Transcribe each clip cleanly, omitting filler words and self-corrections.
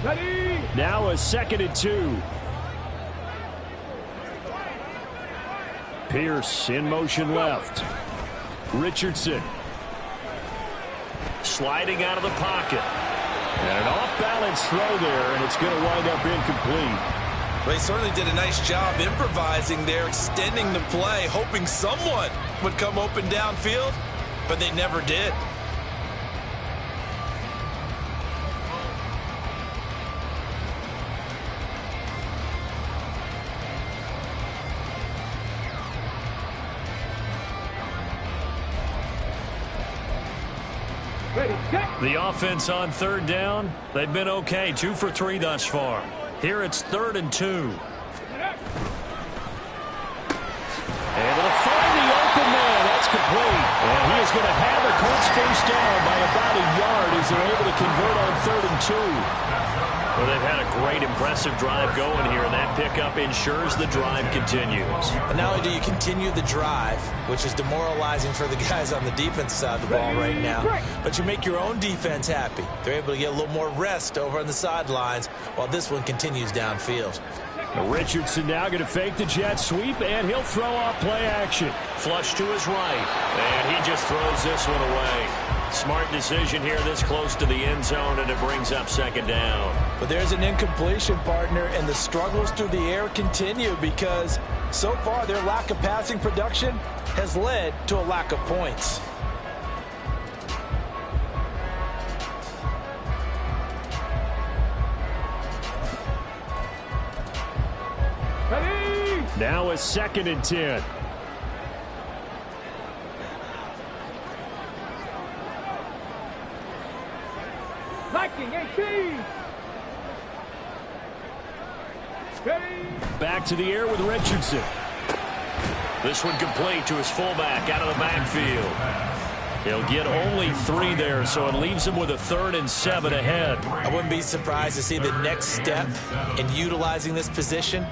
Now a 2nd and 2. Pierce in motion left. Richardson. Sliding out of the pocket. And an off-balance throw there, and it's going to wind up incomplete. They certainly did a nice job improvising there, extending the play, hoping someone would come open downfield, but they never did. The offense on 3rd down, they've been okay, 2 for 3 thus far. Here it's 3rd and 2. Able to find the open man. That's complete. And he is going to have the Colts first down by about a yard as they're able to convert on 3rd and 2. Well, they've had a great, impressive drive going here, and that pickup ensures the drive continues. And not only do you continue the drive, which is demoralizing for the guys on the defensive side of the ball right now, but you make your own defense happy. They're able to get a little more rest over on the sidelines while this one continues downfield. Richardson now going to fake the jet sweep, and he'll throw off play action. Flush to his right, and he just throws this one away. Smart decision here this close to the end zone, and it brings up 2nd down. But there's an incompletion, partner, and the struggles through the air continue because so far their lack of passing production has led to a lack of points. Now a 2nd and 10. Back to the air with Richardson. This one complete to his fullback out of the backfield. He'll get only 3 there, so it leaves him with a 3rd and 7 ahead. I wouldn't be surprised to see the next step in utilizing this position.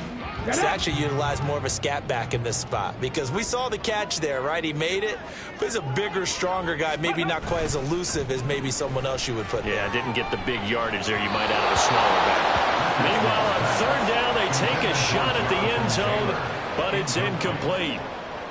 It's actually utilized more of a scat back in this spot because we saw the catch there, right? He made it, but he's a bigger, stronger guy, maybe not quite as elusive as maybe someone else you would put there. Yeah, didn't get the big yardage there you might out of a smaller guy. Meanwhile, on 3rd down, they take a shot at the end zone, but it's incomplete.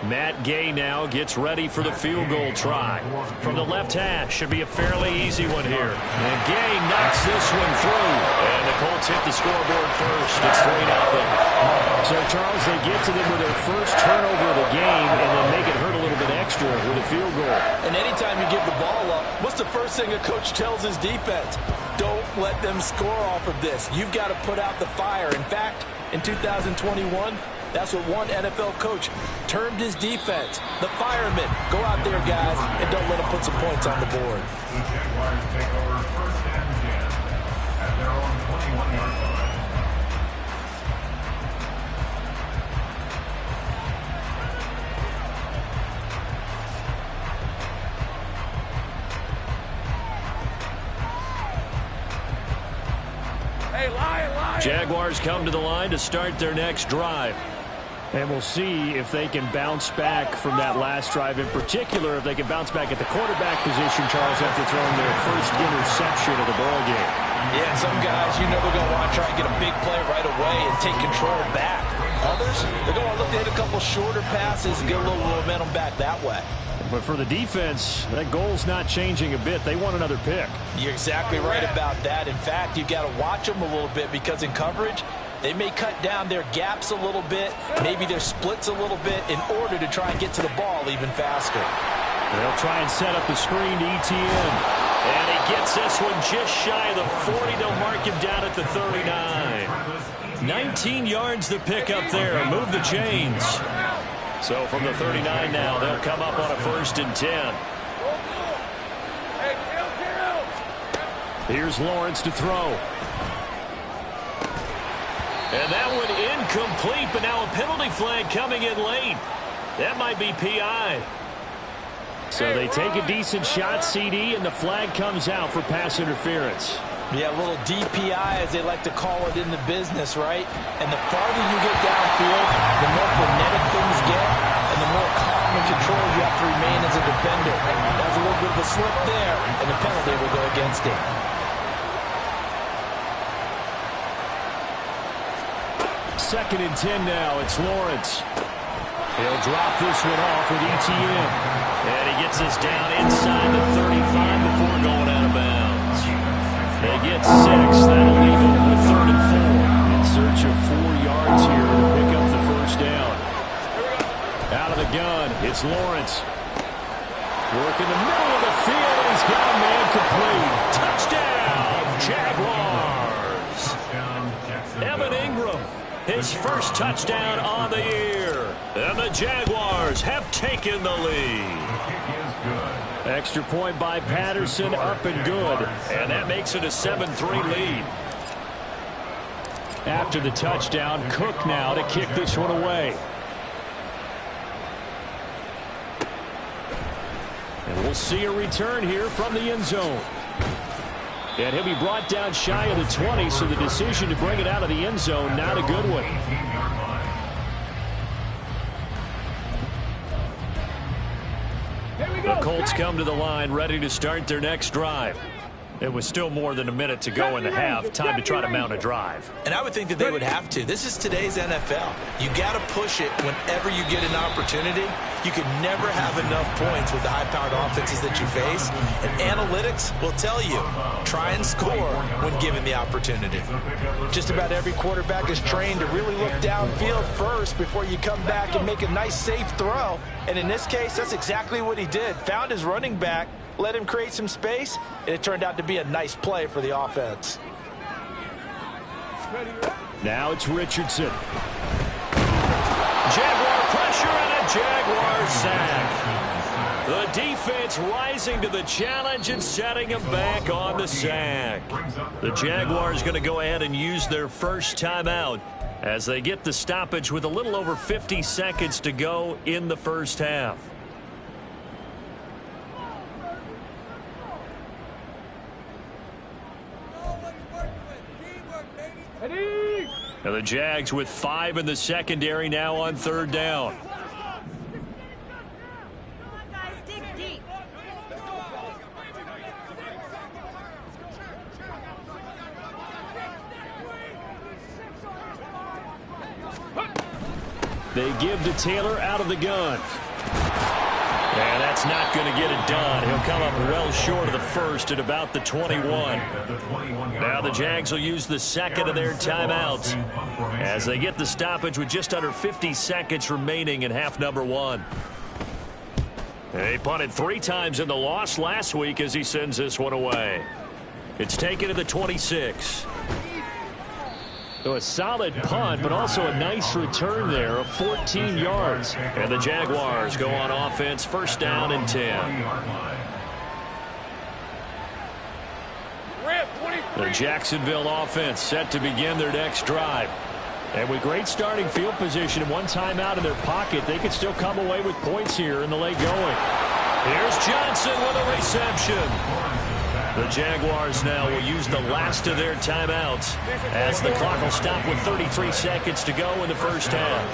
Matt Gay now gets ready for the field goal try. From the left hash, should be a fairly easy one here. And Gay knocks this one through. And the Colts hit the scoreboard first. It's 3-0. So, Charles, they get to them with their first turnover of the game and then make it hurt a little bit extra with a field goal. And anytime you give the ball up, what's the first thing a coach tells his defense? Don't let them score off of this. You've got to put out the fire. In fact, in 2021, that's what one NFL coach termed his defense. The firemen. Go out there, guys, and don't let them put some points on the board. The Jaguars take over 1st and 10 at their own 21-yard line. Jaguars come to the line to start their next drive. And we'll see if they can bounce back from that last drive. In particular, if they can bounce back at the quarterback position, Charles, after throwing their first interception of the ball game. Yeah, some guys, you know, they're going to want to try and get a big play right away and take control back. Others, they're going to look to hit a couple shorter passes and get a little momentum back that way. But for the defense, that goal's not changing a bit. They want another pick. You're exactly right about that. In fact, you've got to watch them a little bit because in coverage, they may cut down their gaps a little bit, maybe their splits a little bit in order to try and get to the ball even faster. They'll try and set up the screen to ETN. And he gets this one just shy of the 40. They'll mark him down at the 39. 19 yards to pick up there. Move the chains. So from the 39 now, they'll come up on a 1st and 10. Here's Lawrence to throw. And that one incomplete, but now a penalty flag coming in late. That might be PI. So they take a decent shot, CD, and the flag comes out for pass interference. Yeah, a little DPI, as they like to call it in the business, right? And the farther you get downfield, the more frenetic things get, and the more calm and control you have to remain as a defender. That's a little bit of a slip there, and the penalty will go against him. 2nd and 10 now. It's Lawrence. He'll drop this one off with ETN. And he gets us down inside the 35 before going out of bounds. They get 6. That'll leave them with 3rd and 4. In search of 4 yards here to pick up the first down. Out of the gun, it's Lawrence. Work in the middle of the field, and he's got a man complete. Touchdown, Jaguars. Evan Ingram, his first touchdown on the year. And the Jaguars have taken the lead. Extra point by Patterson, up and good. And that makes it a 7-3 lead. After the touchdown, Cook now to kick this one away. And we'll see a return here from the end zone. And he'll be brought down shy of the 20, so the decision to bring it out of the end zone, not a good one. The Colts come to the line, ready to start their next drive. It was still more than a minute to go in the half. Time to try to mount a drive. And I would think that they would have to. This is today's NFL. You got to push it whenever you get an opportunity. You can never have enough points with the high-powered offenses that you face. And analytics will tell you, try and score when given the opportunity. Just about every quarterback is trained to really look downfield first before you come back and make a nice, safe throw. And in this case, that's exactly what he did. Found his running back, let him create some space, and it turned out to be a nice play for the offense. Now it's Richardson. Jaguar pressure and a Jaguar sack. The defense rising to the challenge and setting him back on the sack. The Jaguars going to go ahead and use their first timeout as they get the stoppage with a little over 50 seconds to go in the first half. Now the Jags with 5 in the secondary now on 3rd down. They give to Taylor out of the gun. And that's not going to get it done. He'll come up well short of the first at about the 21. Now the Jags will use the second of their timeouts as they get the stoppage with just under 50 seconds remaining in half number 1. They punted 3 times in the loss last week as he sends this one away. It's taken to the 26. So a solid punt, but also a nice return there of 14 yards. And the Jaguars go on offense, 1st down and 10. The Jacksonville offense set to begin their next drive. And with great starting field position and 1 timeout in their pocket, they could still come away with points here in the late going. Here's Johnson with a reception. The Jaguars now will use the last of their timeouts as the clock will stop with 33 seconds to go in the first half.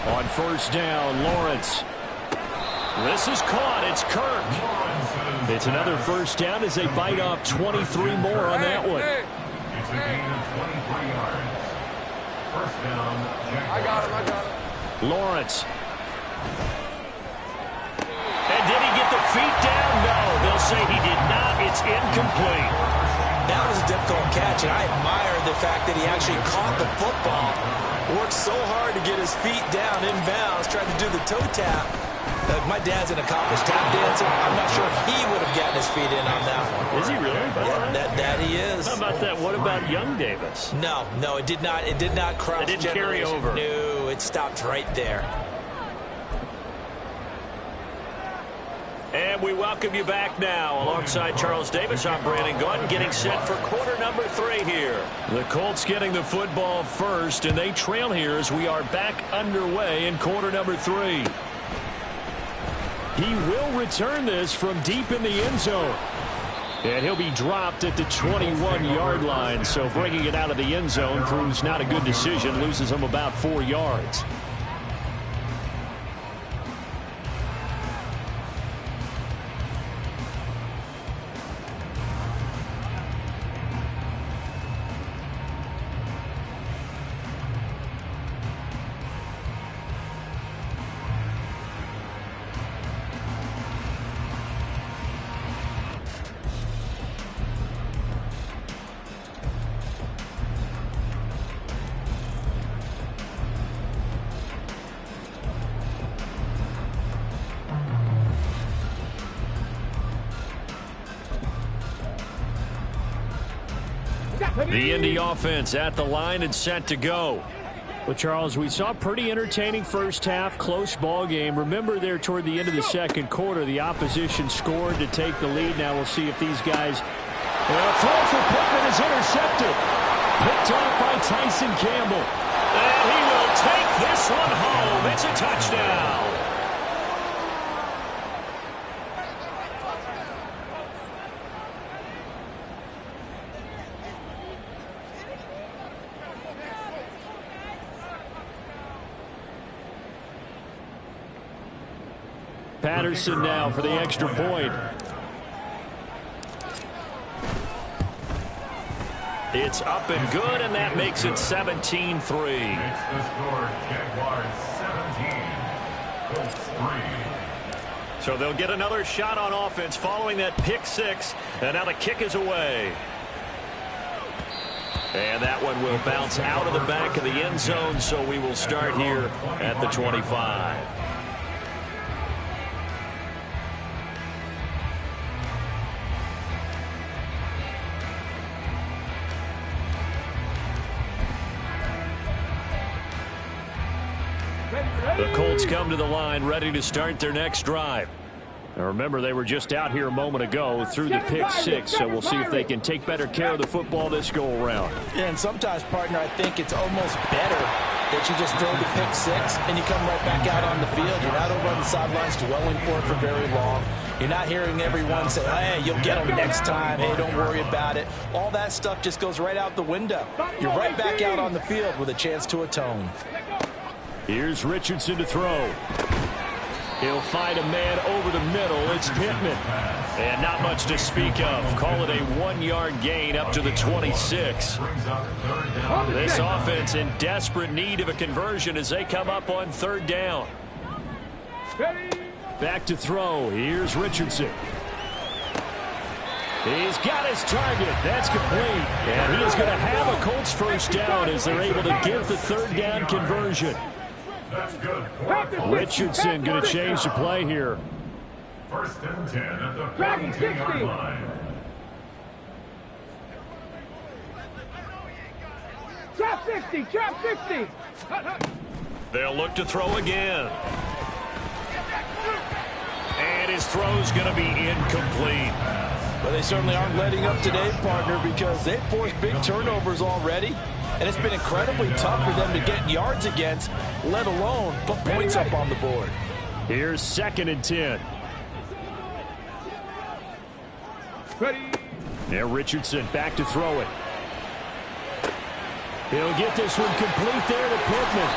On 1st down, Lawrence. This is caught. It's Kirk. It's another 1st down as they bite off 23 more on that one. It's a gain of 23 yards. 1st down, Jaguars. I got him. Lawrence. And did he get the feet down? No, they'll say he did not. It's incomplete. That was a difficult catch, and I admire the fact that he actually caught the football. Worked so hard to get his feet down inbounds, tried to do the toe tap. My dad's an accomplished tap dancer. I'm not sure if he would have gotten his feet in on that one. Is he really? Yeah, that he is. How about that? What about Young Davis? No, it did not. It did not cross. It didn't carry over. No, it stopped right there. And we welcome you back now. Alongside Charles Davis, I'm Brandon Gunn, getting set for quarter number 3 here. The Colts getting the football first, and they trail here as we are back underway in quarter number 3. He will return this from deep in the end zone. And he'll be dropped at the 21-yard line, so bringing it out of the end zone proves not a good decision, loses him about 4 yards. The Indy offense at the line and set to go. Well, Charles, we saw a pretty entertaining first half, close ball game. Remember there toward the end of the second quarter, the opposition scored to take the lead. Now we'll see if these guys... A throw for Pittman is intercepted. Picked off by Tyson Campbell. And he will take this one home. It's a touchdown. Patterson now for the extra point. It's up and good, and that makes it 17-3. Makes the score Jaguars 17, Colts 3. So they'll get another shot on offense following that pick six, and now the kick is away. And that one will bounce out of the back of the end zone, so we will start here at the 25. The Colts come to the line ready to start their next drive. Now remember, they were just out here a moment ago through the pick six, so we'll see if they can take better care of the football this go-around. Yeah, and sometimes, partner, I think it's almost better that you just throw the pick six and you come right back out on the field. You're not over on the sidelines dwelling for it for very long. You're not hearing everyone say, hey, you'll get them next time. Hey, don't worry about it. All that stuff just goes right out the window. You're right back out on the field with a chance to atone. Here's Richardson to throw. He'll find a man over the middle. It's Pittman. And not much to speak of. Call it a 1-yard gain up to the 26. This offense in desperate need of a conversion as they come up on third down. Back to throw. Here's Richardson. He's got his target. That's complete. And he is going to have a Colts first down as they're able to get the third down conversion. That's good. Richardson going to change the play here. First and 10 at the 42-yard line. Trap 50, trap 50. They'll look to throw again. And his throw's going to be incomplete. But they certainly aren't letting up today, partner, because they've forced big turnovers already. And it's been incredibly tough for them to get yards against, let alone put points up on the board. Here's second and 10. Now Richardson back to throw it. He'll get this one complete there to Pittman.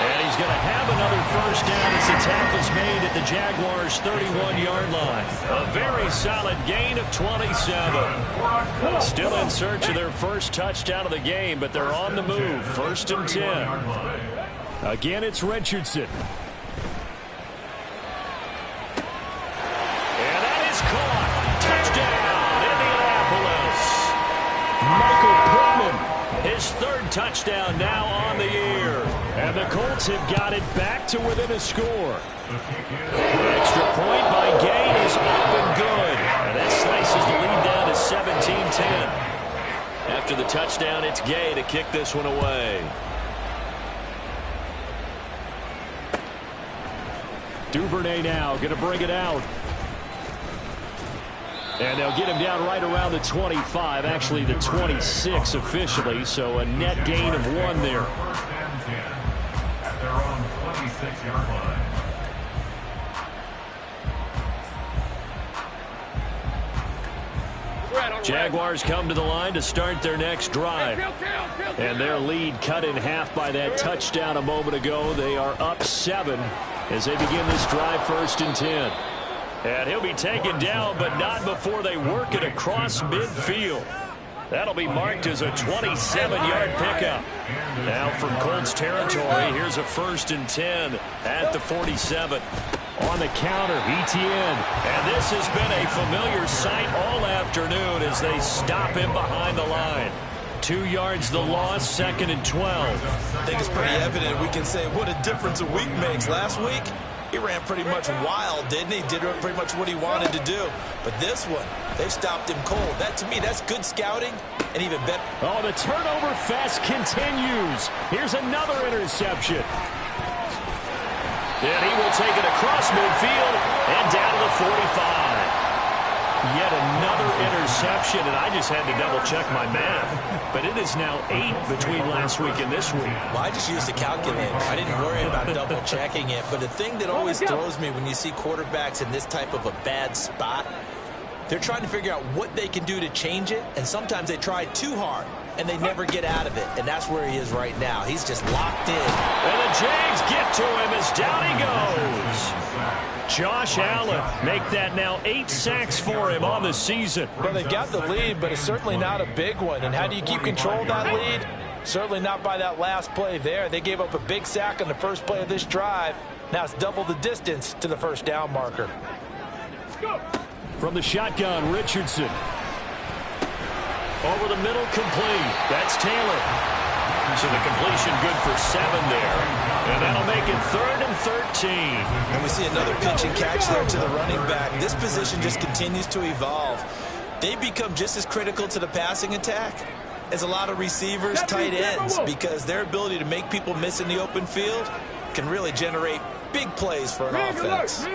And he's going to have another first down as the tackle's made at the Jaguars' 31-yard line. A very solid gain of 27. Still in search of their first touchdown of the game, but they're on the move. First and 10. Again, it's Richardson. And that is caught. Touchdown, Indianapolis. Michael Pittman, his third touchdown now on the year. And the Colts have got it back to within a score. Extra point by Gay is up and good. And that slices the lead down to 17-10. After the touchdown, it's Gay to kick this one away. Duvernay now going to bring it out. And they'll get him down right around the 25, actually the 26 officially, so a net gain of 1 there. At their own 26-yard line. Jaguars come to the line to start their next drive. And their lead cut in half by that touchdown a moment ago. They are up 7 as they begin this drive, first and 10. And he'll be taken down, but not before they work it across midfield. That'll be marked as a 27-yard pickup. Now from Colts territory, here's a first and 10 at the 47. On the counter, ETN. And this has been a familiar sight all afternoon as they stop him behind the line. 2 yards the loss, second and 12. I think it's pretty evident we can say what a difference a week makes. Last week, He ran pretty much wild, didn't he? Did pretty much what he wanted to do. But this one, they stopped him cold. That, to me, that's good scouting and even better. Oh, the turnover fest continues. Here's another interception. And he will take it across midfield and down to the 45. Yet another interception, and I just had to double-check my math. But it is now 8 between last week and this week. Well, I just used a calculator. I didn't worry about double-checking it. But the thing that always throws me when you see quarterbacks in this type of a bad spot, they're trying to figure out what they can do to change it, and sometimes they try too hard, and they never get out of it. And that's where he is right now. He's just locked in. And the Jags get to him as down he goes. Josh Allen make that now 8 sacks for him on the season. Well, they got the lead, but it's certainly not a big one. And how do you keep control of that lead? Certainly not by that last play there. They gave up a big sack on the first play of this drive. Now it's double the distance to the first down marker. From the shotgun, Richardson. Over the middle, complete. That's Taylor. So the completion good for 7 there. And that'll make it 3rd and 13. And we see another pitch and catch there to the running back. This position just continues to evolve. They become just as critical to the passing attack as a lot of receivers, tight ends, because their ability to make people miss in the open field can really generate big plays for an offense.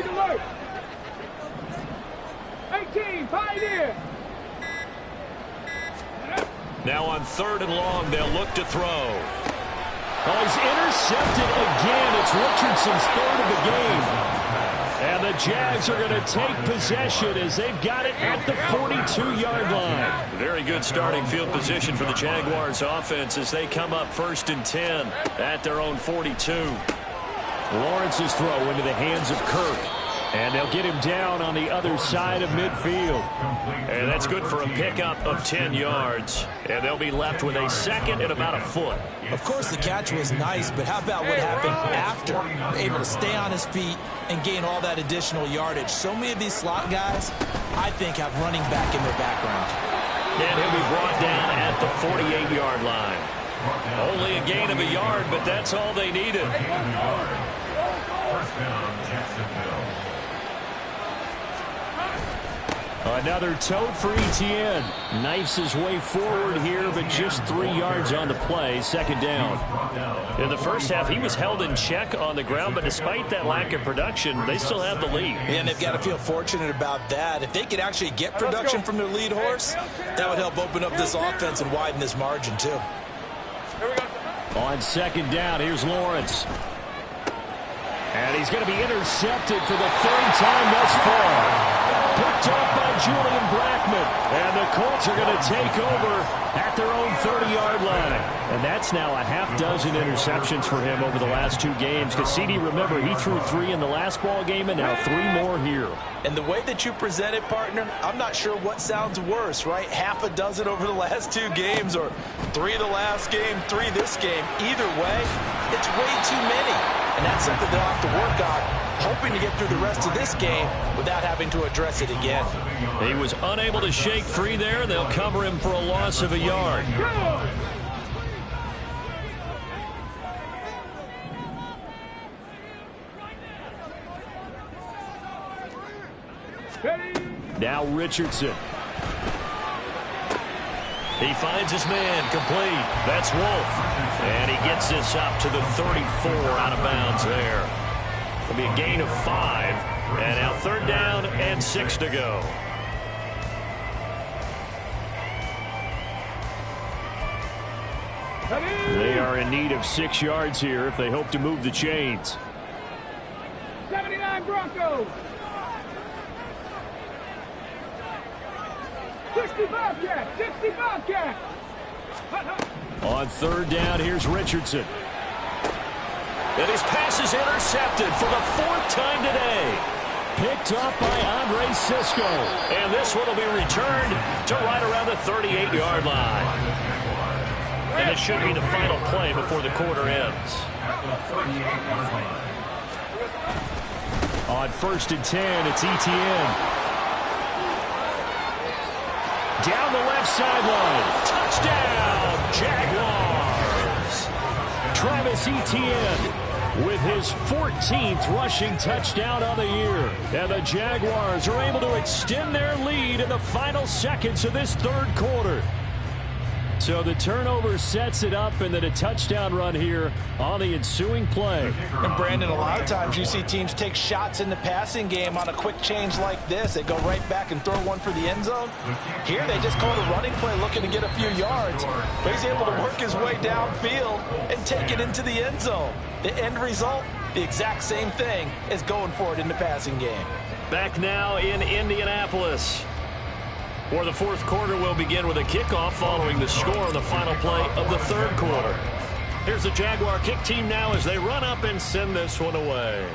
18, Pioneer. Now on 3rd and long, they'll look to throw. Oh, he's intercepted again. It's Richardson's 3rd of the game. And the Jags are going to take possession as they've got it at the 42-yard line. Very good starting field position for the Jaguars offense as they come up 1st and 10 at their own 42. Lawrence's throw into the hands of Kirk. And they'll get him down on the other side of midfield. And that's good for a pickup of 10 yards. And they'll be left with a 2nd and about a foot. Of course, the catch was nice, but how about what happened after? Able to stay on his feet and gain all that additional yardage. So many of these slot guys, I think, have running back in their background. And he'll be brought down at the 48-yard line. Only a gain of a yard, but that's all they needed. First down, Jacksonville. Another tote for Etienne. Knifes his way forward here, but just 3 yards on the play. 2nd down. In the first half, he was held in check on the ground, but despite that lack of production, they still have the lead. And they've got to feel fortunate about that. If they could actually get production from their lead horse, that would help open up this offense and widen this margin, too. On 2nd down, here's Lawrence. And he's going to be intercepted for the 3rd time thus far. Picked up by Julian Blackmon. And the Colts are going to take over at their own 30-yard line. And that's now a half-dozen interceptions for him over the last 2 games. Because CD, remember, he threw 3 in the last ball game and now 3 more here. And the way that you present it, partner, I'm not sure what sounds worse, right? Half a dozen over the last 2 games or 3 the last game, 3 this game. Either way, it's way too many. And that's something they'll have to work on, hoping to get through the rest of this game without having to address it again. He was unable to shake free there, and they'll cover him for a loss of a yard. Now Richardson. He finds his man, complete. That's Wolf. And he gets this up to the 34 out of bounds there. It'll be a gain of 5. And now 3rd down and 6 to go. They are in need of 6 yards here if they hope to move the chains. 79 Broncos. 60 Bobcats. 60 Bobcats. On 3rd down, here's Richardson. And his pass is intercepted for the 4th time today. Picked up by Andre Sisco. And this one will be returned to right around the 38-yard line. And it should be the final play before the quarter ends. On 1st and 10, it's Etienne. Down the left sideline. Touchdown, Jaguars. Travis Etienne. with his 14th rushing touchdown on the year. And the Jaguars are able to extend their lead in the final seconds of this third quarter. So the turnover sets it up, and then a touchdown run here on the ensuing play. And Brandon, a lot of times you see teams take shots in the passing game on a quick change like this. They go right back and throw one for the end zone. Here they just called a running play looking to get a few yards. But he's able to work his way downfield and take it into the end zone. The end result, the exact same thing as going for it in the passing game. Back now in Indianapolis, where the fourth quarter will begin with a kickoff following the score on the final play of the third quarter. Here's the Jaguar kick team now as they run up and send this one away.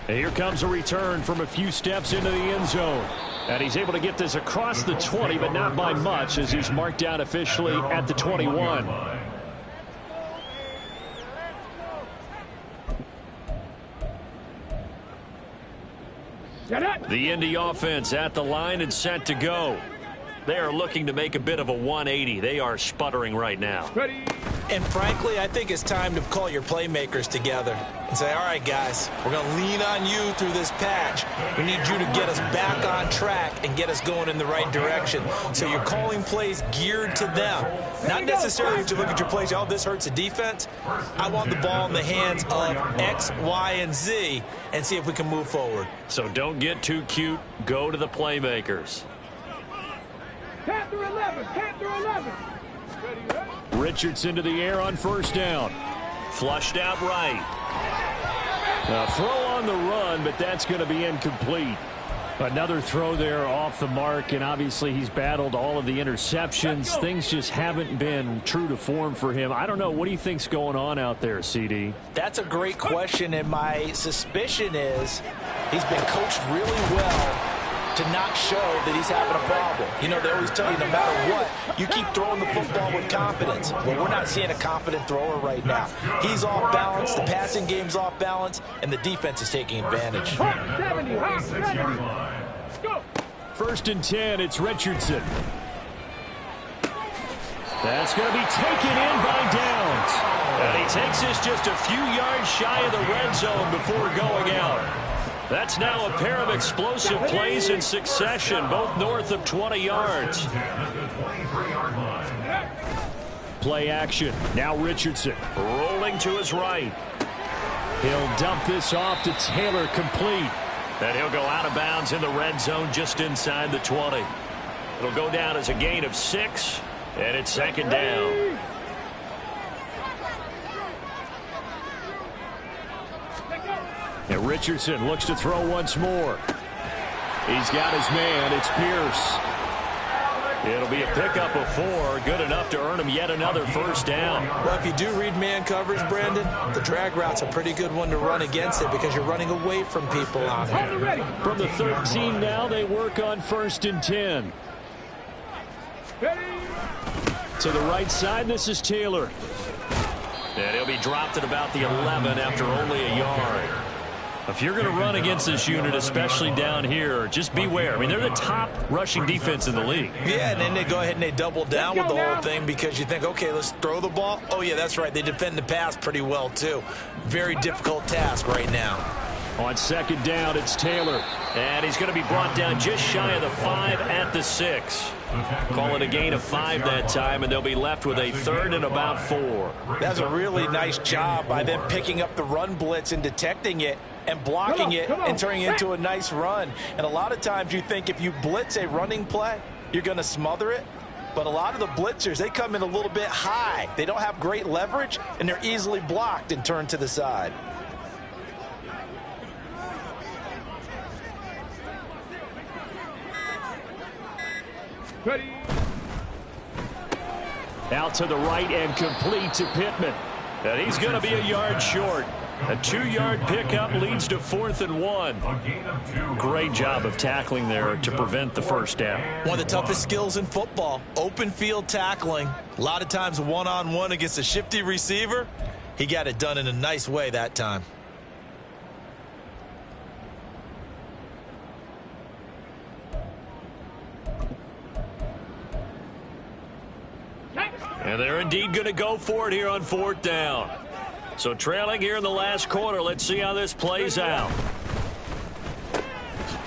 And here comes a return from a few steps into the end zone. And he's able to get this across the 20, but not by much, as he's marked down officially at the 21. The Indy offense at the line and set to go. They are looking to make a bit of a 180. They are sputtering right now. Ready. And frankly, I think it's time to call your playmakers together and say, all right, guys, we're going to lean on you through this patch. We need you to get us back on track and get us going in the right direction. So you're calling plays geared to them. Not necessarily to look at your plays, oh, this hurts the defense. I want the ball in the hands of X, Y, and Z and see if we can move forward. So don't get too cute. Go to the playmakers. Panther 11. Panther 11. Richardson to the air on first down. Flushed out right. A throw on the run, but that's going to be incomplete. Another throw there off the mark, and obviously he's battled all of the interceptions. Things just haven't been true to form for him. I don't know. What do you think's going on out there, CD? That's a great question, and my suspicion is he's been coached really well to not show that he's having a problem. You know, they always tell you no matter what, you keep throwing the football with confidence. Well, we're not seeing a confident thrower right now. He's off balance, the passing game's off balance, and the defense is taking advantage. 70. 70. Go. First and 10, it's Richardson. That's going to be taken in by Downs. And he takes this just a few yards shy of the red zone before going out. That's now a pair of explosive plays in succession, both north of 20 yards. Play action. Now Richardson. Rolling to his right. He'll dump this off to Taylor, complete. And he'll go out of bounds in the red zone just inside the 20. It'll go down as a gain of 6, and it's second down. And Richardson looks to throw once more. He's got his man. It's Pierce. It'll be a pickup of 4, good enough to earn him yet another first down. Well, if you do read man coverage, Brandon, the drag route's a pretty good one to run against it because you're running away from people on it. From the 13 now, they work on first and 10. To the right side, this is Taylor. And he'll be dropped at about the 11 after only a yard. If you're going to run against this unit, especially down here, just beware. I mean, they're the top rushing defense in the league. Yeah, and then they go ahead and they double down with the whole thing because you think, okay, let's throw the ball. Oh, yeah, that's right. They defend the pass pretty well, too. Very difficult task right now. On second down, it's Taylor. And he's going to be brought down just shy of the 5 at the 6. Call it a gain of 5 that time, and they'll be left with a 3rd and about 4. That's a really nice job by them picking up the run blitz and detecting it and blocking it and turning it into a nice run. And a lot of times you think if you blitz a running play, you're going to smother it. But a lot of the blitzers, they come in a little bit high. They don't have great leverage, and they're easily blocked and turned to the side. Ready. Out to the right and complete to Pittman. And he's going to be a yard short. A 2-yard pickup leads to 4th and 1. Great job of tackling there to prevent the first down. One of the toughest skills in football, open field tackling. A lot of times one-on-one against a shifty receiver. He got it done in a nice way that time. And they're indeed going to go for it here on 4th down. So trailing here in the last quarter. Let's see how this plays out.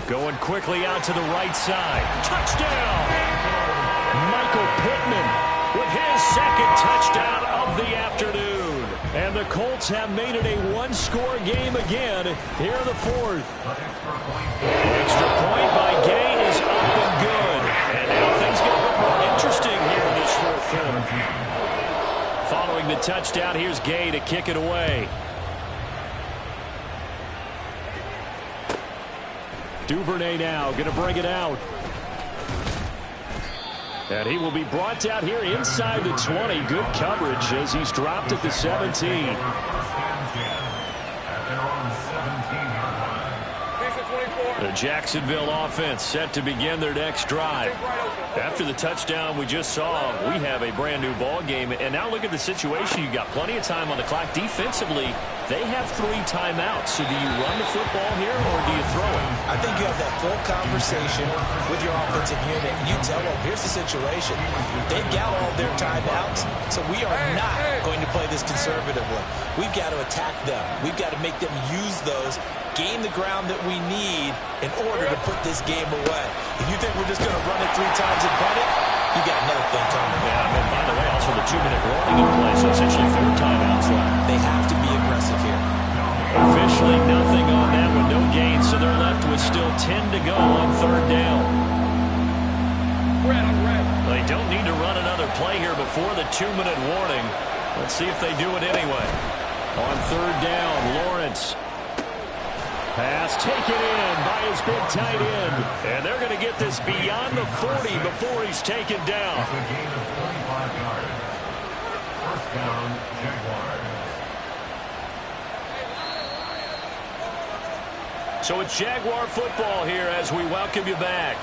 Going quickly out to the right side. Touchdown! Michael Pittman with his second touchdown of the afternoon. And the Colts have made it a one-score game again here in the 4th. Extra point by Gay is up and good. And now things get a bit more interesting here in this 4th quarter. Following the touchdown, here's Gay to kick it away. Duvernay now going to bring it out. And he will be brought down here inside the 20. Good coverage as he's dropped at the 17. The Jacksonville offense set to begin their next drive. After the touchdown we just saw, we have a brand new ball game. And now look at the situation. You've got plenty of time on the clock. Defensively, they have 3 timeouts. So do you run the football here or do you throw it? I think you have that full conversation with your offensive unit. And you tell them, here's the situation. They've got all their timeouts, so we are not going to play this conservatively. We've got to attack them. We've got to make them use those, gain the ground that we need in order to put this game away. If you think we're just going to run it 3 times and punt it, you got another thing coming. Yeah, and by the way, also the 2-minute warning in play, so essentially 4 timeouts left. They have to be aggressive here. Officially nothing on that one, no gain, so they're left with still 10 to go on 3rd down. They don't need to run another play here before the 2-minute warning. Let's see if they do it anyway. On 3rd down, Lawrence. Pass taken in by his big tight end. And they're going to get this beyond the 40 before he's taken down. It's a gain of 45 yards. 1st down, Jaguars. So it's Jaguar football here as we welcome you back.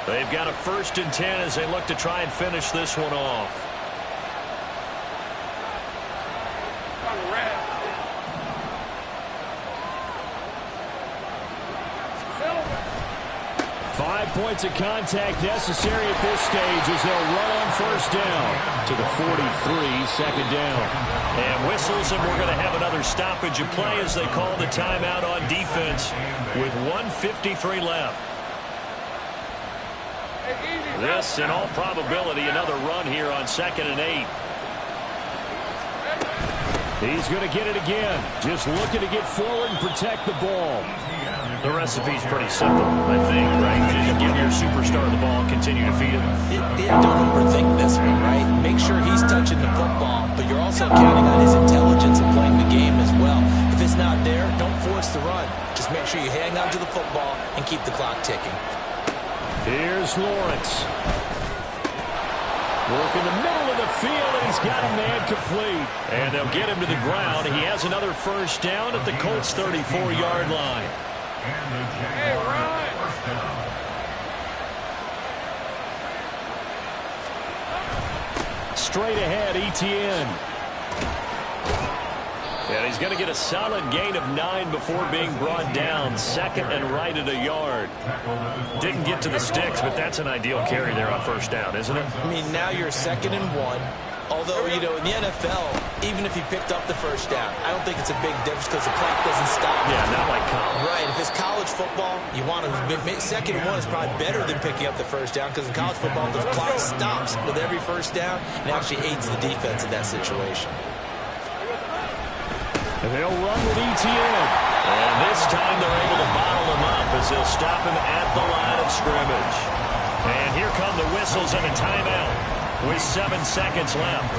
They've got a 1st and 10 as they look to try and finish this one off. 5 points of contact necessary at this stage as they'll run on 1st down to the 43, 2nd down. And whistles, and we're going to have another stoppage of play as they call the timeout on defense with 1:53 left. This, in all probability, another run here on 2nd and 8. He's going to get it again. Just looking to get forward and protect the ball. The recipe's pretty simple, I think, right? Just give your superstar the ball and continue to feed him. Don't overthink this one, right? Make sure he's touching the football, but you're also counting on his intelligence and playing the game as well. If it's not there, don't force the run. Just make sure you hang on to the football and keep the clock ticking. Here's Lawrence. Work in the middle of the field, and he's got a man complete. And they'll get him to the ground. He has another 1st down at the Colts' 34-yard line. And the Jaguars 1st down. Straight ahead, Etienne. And he's going to get a solid gain of 9 before being brought down. 2nd and right at a yard. Didn't get to the sticks, but that's an ideal carry there on 1st down, isn't it? I mean, now you're 2nd and 1. Although, you know, in the NFL, even if he picked up the 1st down, I don't think it's a big difference because the clock doesn't stop. Yeah, not like college. Right. If it's college football, you want to 2nd and 1 is probably better than picking up the 1st down because in college football, the clock stops with every 1st down and actually aids the defense in that situation. And they'll run with Etienne. And this time they're able to bottle him up as they'll stop him at the line of scrimmage. And here come the whistles and a timeout with 7 seconds left.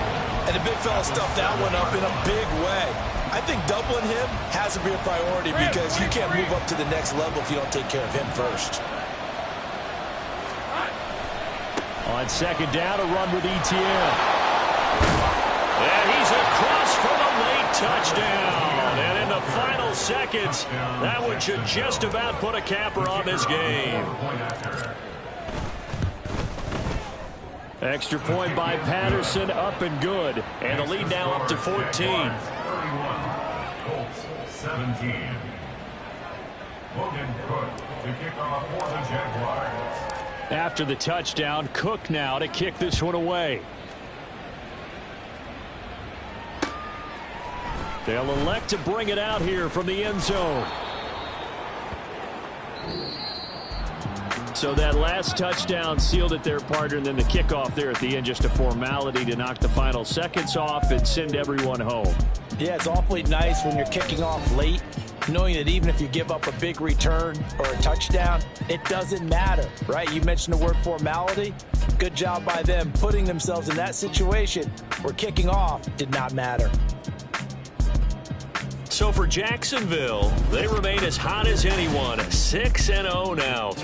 And the big fella stuffed that one up in a big way. I think doubling him has to be a priority because you can't move up to the next level if you don't take care of him first. On 2nd down, a run with Etienne. And he's across for the late touchdown. And in the final seconds, that one should just about put a capper on this game. Extra point by Patterson, up and good. And the lead now up to 14. 31, Colts 17. Logan Cook to kick off for the Jaguars. After the touchdown, Cook now to kick this one away. They'll elect to bring it out here from the end zone. So that last touchdown sealed it there, partner, and then the kickoff there at the end, just a formality to knock the final seconds off and send everyone home. Yeah, it's awfully nice when you're kicking off late, knowing that even if you give up a big return or a touchdown, it doesn't matter, right? You mentioned the word formality. Good job by them putting themselves in that situation where kicking off did not matter. So for Jacksonville, they remain as hot as anyone, 6-0 now.